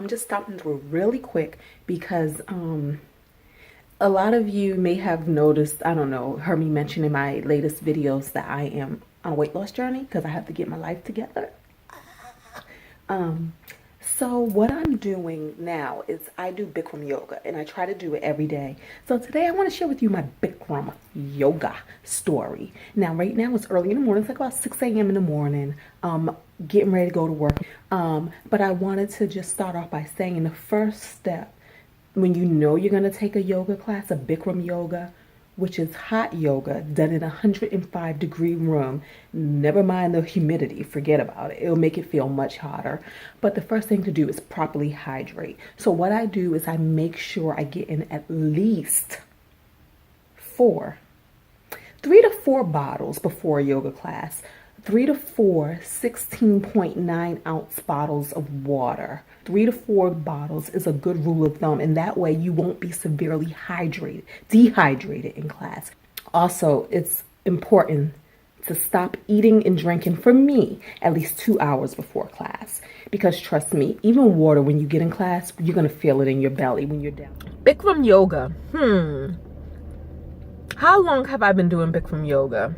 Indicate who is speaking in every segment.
Speaker 1: I'm just stopping through really quick because a lot of you may have noticed, I don't know, heard me mention in my latest videos that I am on a weight loss journey because I have to get my life together. So what I'm doing now is I do Bikram yoga, and I try to do it every day. So today I want to share with you my Bikram yoga story. Now, right now it's early in the morning. It's like about 6 a.m. in the morning. Getting ready to go to work. But I wanted to just start off by saying the first step, when you know you're going to take a yoga class, a Bikram yoga, which is hot yoga done in a 105-degree room. Never mind the humidity, forget about it. It'll make it feel much hotter. But the first thing to do is properly hydrate. So what I do is I make sure I get in at least 3 to 4 bottles before a yoga class. 3 to 4 16.9 ounce bottles of water. 3 to 4 bottles is a good rule of thumb, and that way you won't be severely dehydrated in class. Also, it's important to stop eating and drinking, for me, at least 2 hours before class. Because trust me, even water, when you get in class, you're going to feel it in your belly when you're down. Bikram yoga. How long have I been doing Bikram yoga?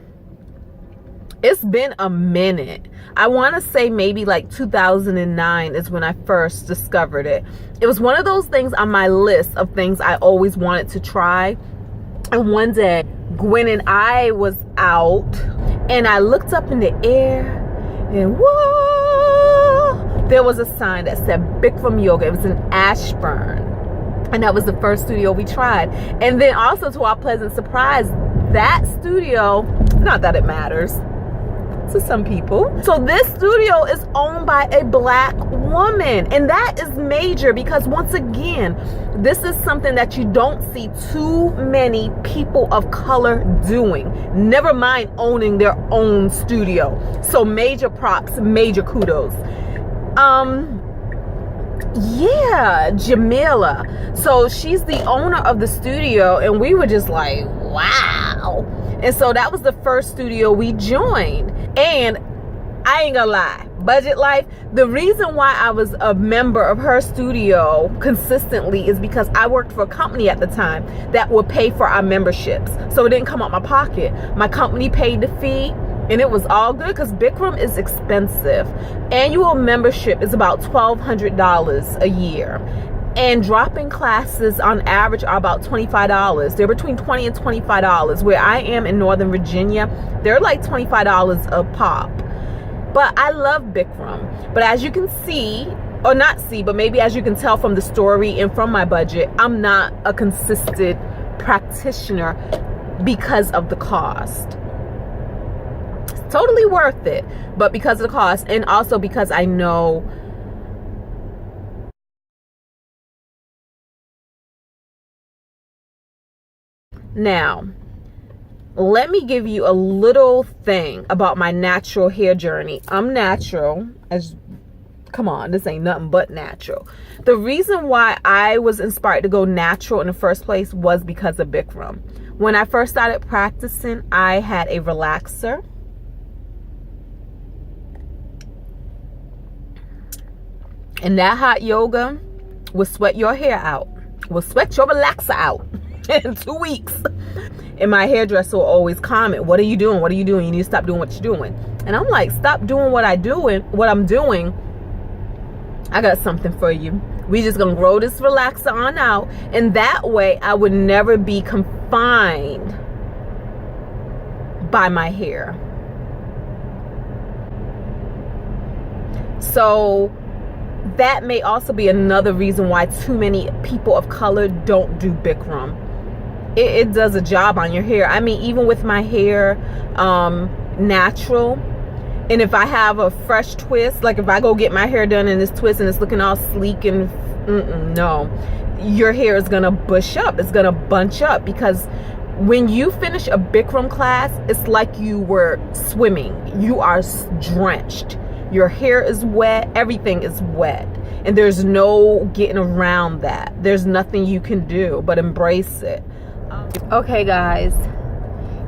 Speaker 1: It's been a minute. I want to say maybe like 2009 is when I first discovered it. It was one of those things on my list of things I always wanted to try. And one day, Gwen and I was out, and I looked up in the air, and whoa, there was a sign that said Bikram yoga. It was in Ashburn. And that was the first studio we tried. And then also, to our pleasant surprise, that studio, not that it matters to some people. So this studio is owned by a Black woman, and that is major because, once again, this is something that you don't see too many people of color doing, never mind owning their own studio. So major props, major kudos. Yeah, Jamila. So she's the owner of the studio, and we were just like, wow. And so that was the first studio we joined. And I ain't gonna lie, Budget Life, the reason why I was a member of her studio consistently is because I worked for a company at the time that would pay for our memberships. So it didn't come out my pocket. My company paid the fee, and it was all good because Bikram is expensive. Annual membership is about $1,200 a year. And drop-in classes on average are about $25. They're between $20 and $25. Where I am in Northern Virginia, they're like $25 a pop. But I love Bikram. But as you can see, or not see, but maybe as you can tell from the story and from my budget, I'm not a consistent practitioner because of the cost. It's totally worth it, but because of the cost, and also because I know now, let me give you a little thing about my natural hair journey. I'm natural, come on, this ain't nothing but natural. The reason why I was inspired to go natural in the first place was because of Bikram. When I first started practicing, I had a relaxer. And that hot yoga will sweat your hair out, will sweat your relaxer out in 2 weeks. And my hairdresser will always comment, what are you doing? What are you doing? You need to stop doing what you're doing. And I'm like, stop doing what I'm doing. I got something for you. We just gonna grow this relaxer on out. And that way I would never be confined by my hair. So that may also be another reason why too many people of color don't do Bikram. It does a job on your hair. I mean, even with my hair natural, and if I have a fresh twist, like if I go get my hair done in this twist and it's looking all sleek and no, your hair is gonna bush up, it's gonna bunch up, because when you finish a Bikram class, it's like you were swimming. You are drenched. Your hair is wet, everything is wet, and there's no getting around that. There's nothing you can do but embrace it. Okay guys,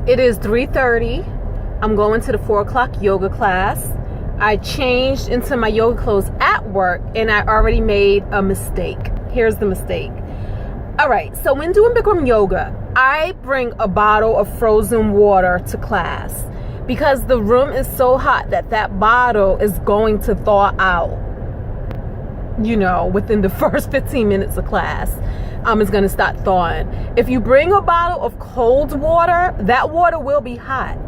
Speaker 1: it is 3:30. I'm going to the 4 o'clock yoga class. I changed into my yoga clothes at work and I already made a mistake. Here's the mistake. All right, so when doing Bikram yoga, I bring a bottle of frozen water to class because the room is so hot that that bottle is going to thaw out, you know, within the first 15 minutes of class. It's going to start thawing. If you bring a bottle of cold water, that water will be hot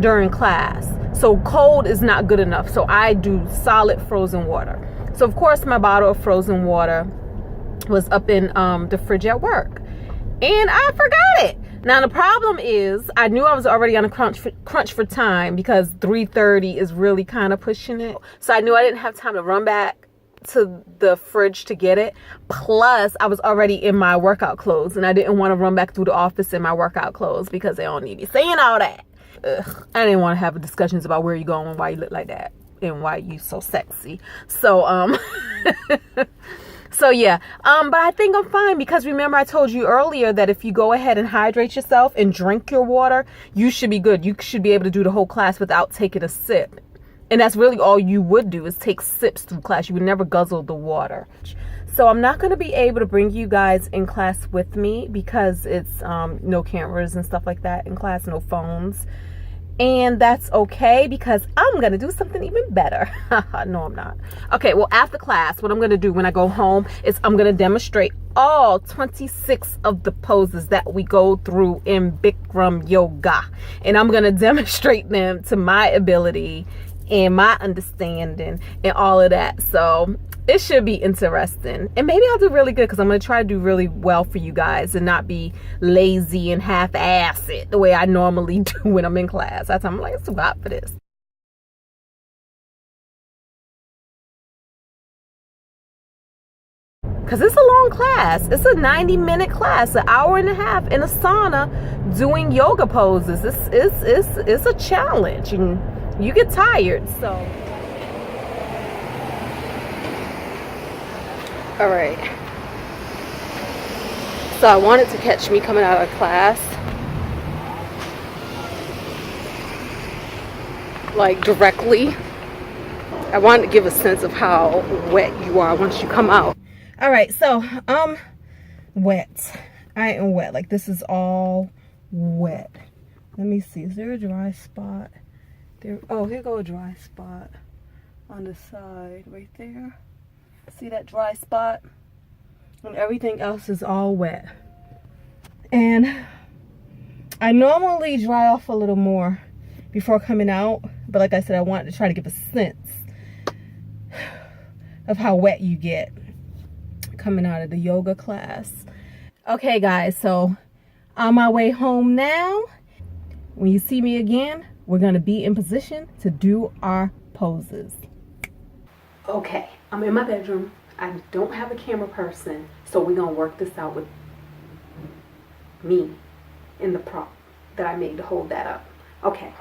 Speaker 1: during class. So cold is not good enough. So I do solid frozen water. So of course my bottle of frozen water was up in the fridge at work. And I forgot it. Now the problem is I knew I was already on a crunch for time because 3:30 is really kind of pushing it. So I knew I didn't have time to run back to the fridge to get it. Plus I was already in my workout clothes and I didn't want to run back through the office in my workout clothes because they don't need me saying all that. Ugh, I didn't want to have discussions about where you going and why you look like that and why you so sexy. So so yeah, but I think I'm fine because remember I told you earlier that if you go ahead and hydrate yourself and drink your water, you should be good. You should be able to do the whole class without taking a sip. And that's really all you would do is take sips through class. You would never guzzle the water. So I'm not going to be able to bring you guys in class with me because it's no cameras and stuff like that in class, no phones. And that's okay because I'm going to do something even better. No, I'm not. Okay, well, after class, what I'm going to do when I go home is I'm going to demonstrate all 26 of the poses that we go through in Bikram yoga. And I'm going to demonstrate them to my ability and my understanding and all of that. So it should be interesting. And maybe I'll do really good because I'm going to try to do really well for you guys and not be lazy and half-ass it the way I normally do when I'm in class. That's why I'm like, it's too hot for this. Because it's a long class. It's a 90-minute class, an hour and a half in a sauna doing yoga poses. It's a challenge and you get tired. So all right, so I wanted to catch me coming out of class like directly. I wanted to give a sense of how wet you are once you come out. All right, so wet. I am wet. Like this is all wet. Let me see, is there a dry spot there? Oh, here go a dry spot on the side right there. See that dry spot? And everything else is all wet. And I normally dry off a little more before coming out, but like I said, I wanted to try to give a sense of how wet you get coming out of the yoga class. Okay guys, so on my way home now. When you see me again, we're gonna be in position to do our poses. Okay, I'm in my bedroom. I don't have a camera person, so we're gonna work this out with me in the prop that I made to hold that up. Okay,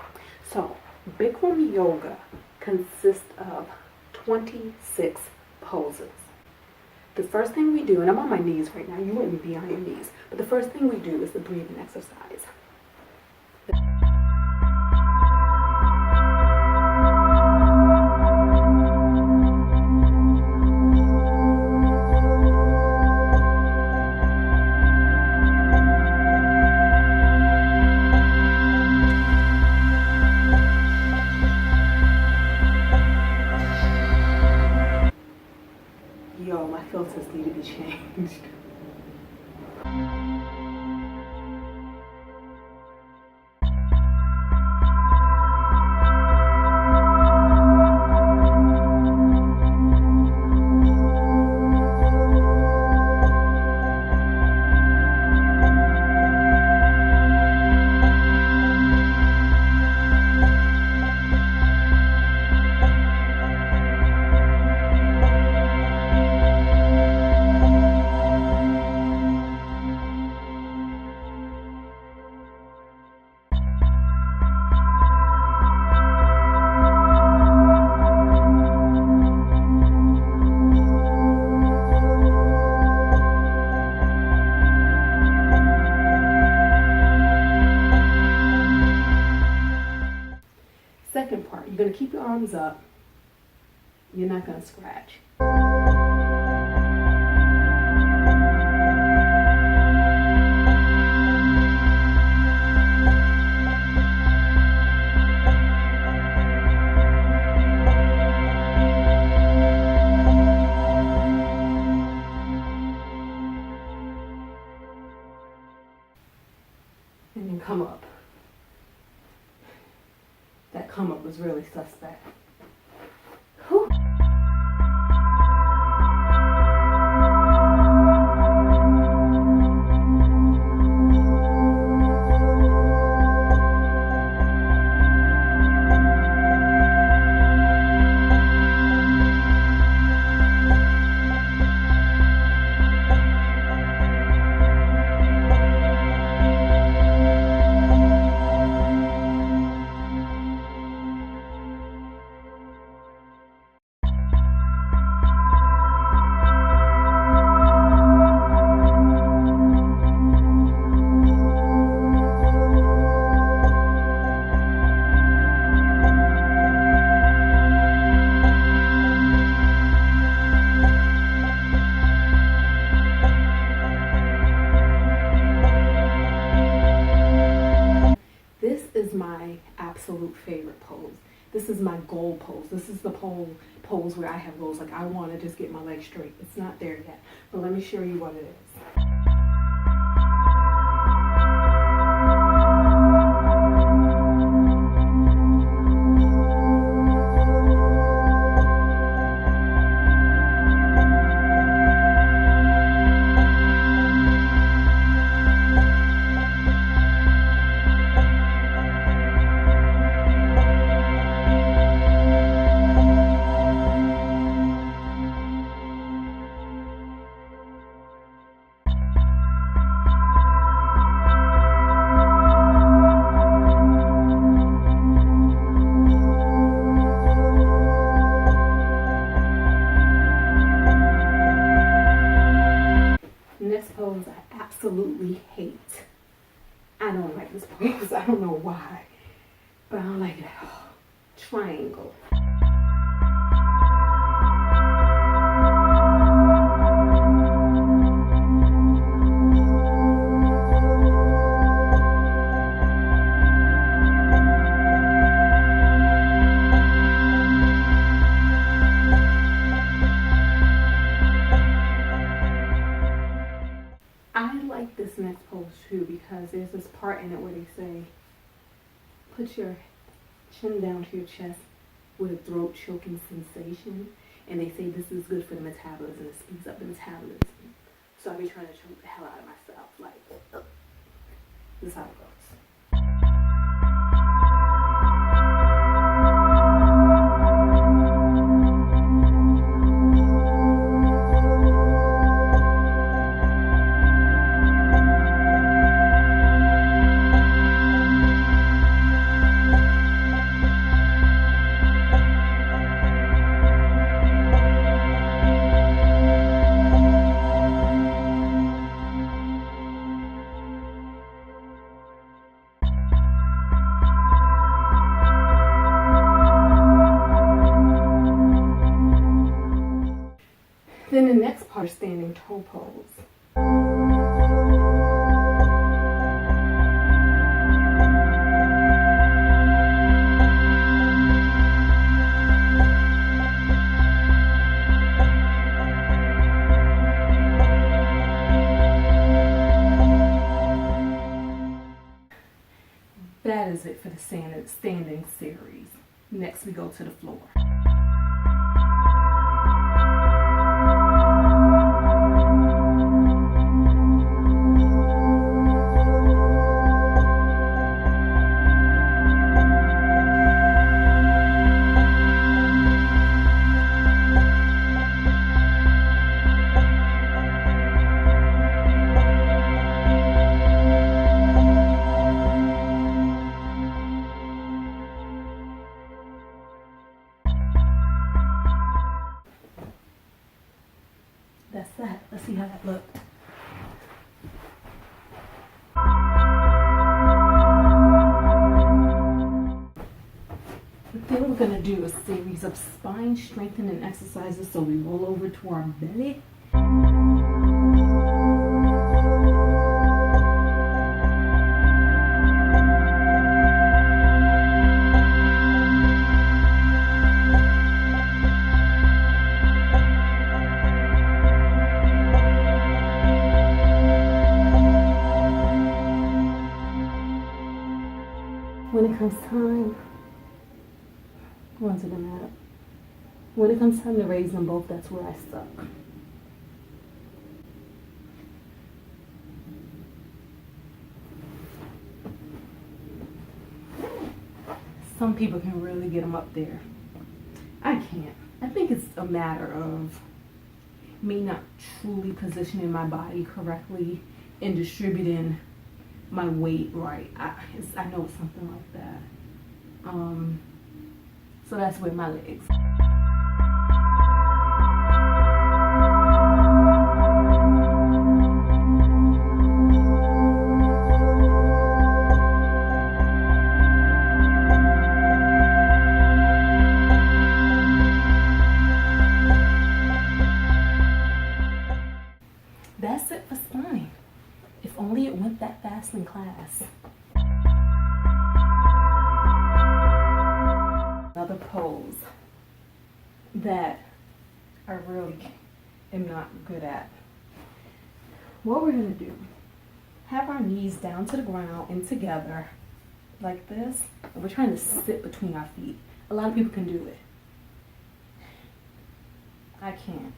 Speaker 1: so Bikram yoga consists of 26 poses. The first thing we do, and I'm on my knees right now, you wouldn't be on your knees, but the first thing we do is the breathing exercise. Yo, my filters need to be changed. keep your arms up. You're not gonna scratch. And then come up. That come up was really suspect. Whew. My absolute favorite pose. This is my goal pose. This is the pose where I have goals. Like, I want to just get my legs straight. It's not there yet, but let me show you what it is. Next pose I absolutely hate. I don't like this pose. I don't know why, but I don't like it at all. Triangle. This next pose too, because there's this part in it where they say put your chin down to your chest with a throat choking sensation, and they say this is good for the metabolism. It speeds up the metabolism. So I'll be trying to choke the hell out of myself, like, this is how it goes. Then the next part is standing toe pose. That is it for the standing series. Next we go to the floor. do a series of spine strengthening exercises. So we roll over to our belly. When it comes time, run to the mat. When it comes time to raise them both, that's where I stuck. Some people can really get them up there. I can't. I think it's a matter of me not truly positioning my body correctly and distributing my weight right. I know it's something like that. So that's where my legs. That's it for spine. If only it went that fast in class. Another pose that I really am not good at. What we're gonna do, have our knees down to the ground and together like this. And we're trying to sit between our feet. A lot of people can do it. I can't.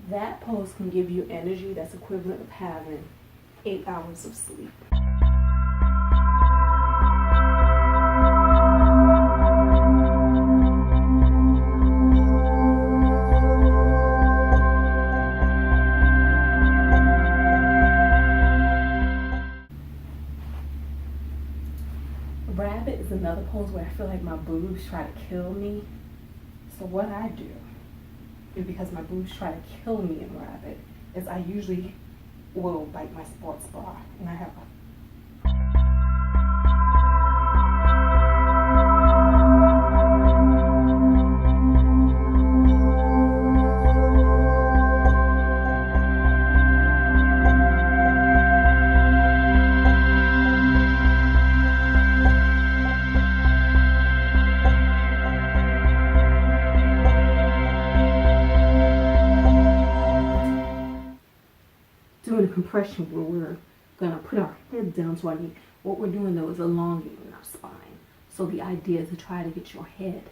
Speaker 1: That pose can give you energy that's equivalent of having 8 hours of sleep. Rabbit is another pose where I feel like my boobs try to kill me. So what I do, because my boobs try to kill me in rabbit, is I usually will bite my sports bra, and I have a doing a compression where we're gonna put our head down to our knee. What we're doing though is elongating our spine. So the idea is to try to get your head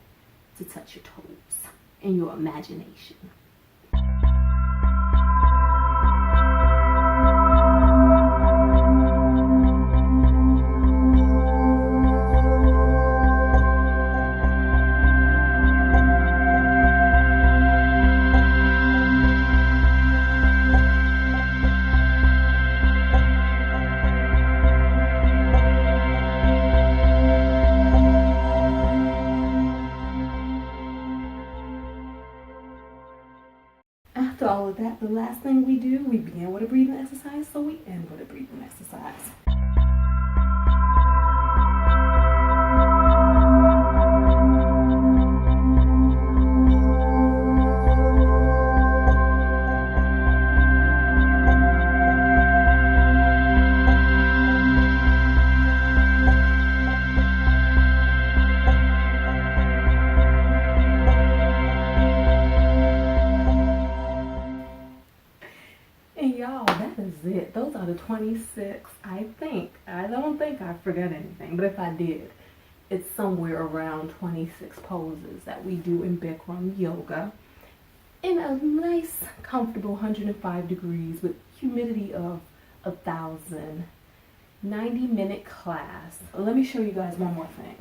Speaker 1: to touch your toes and your imagination. After all of that, the last thing we do, we begin with a breathing exercise, so we end with a breathing exercise. And y'all, that is it. Those are the 26. I don't think I forgot anything, but if I did, it's somewhere around 26 poses that we do in Bikram yoga in a nice, comfortable 105 degrees with humidity of 1,000. 90-minute class. Let me show you guys one more thing.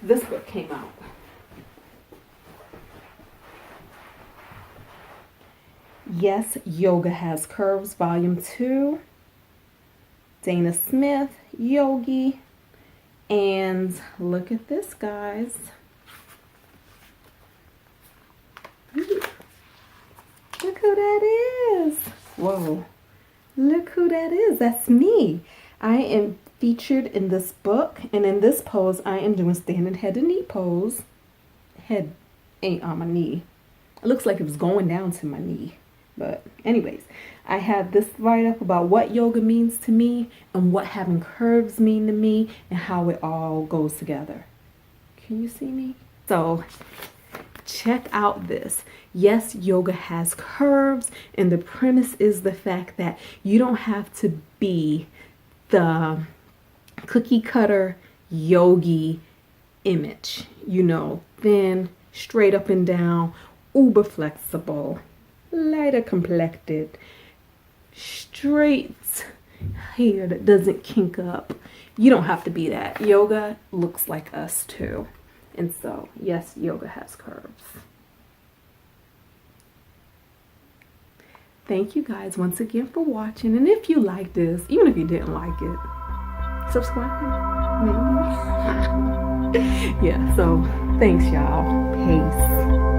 Speaker 1: This book came out. Yes, Yoga Has Curves, Volume 2. Dana Smith, Yogi. And look at this, guys. Ooh. Look who that is. Whoa. Look who that is. That's me. I am featured in this book. And in this pose, I am doing standing head to knee pose. Head ain't on my knee. It looks like it was going down to my knee. But anyways, I have this write-up about what yoga means to me and what having curves mean to me and how it all goes together. Can you see me? So check out this. Yes, yoga has curves, and the premise is the fact that you don't have to be the cookie cutter yogi image, you know, thin, straight up and down, uber flexible, lighter complected, straight hair that doesn't kink up. You don't have to be that. Yoga looks like us too. And so, yes, yoga has curves. Thank you guys once again for watching. And if you like this, even if you didn't like it, subscribe. Maybe. Yeah, so thanks y'all. Peace.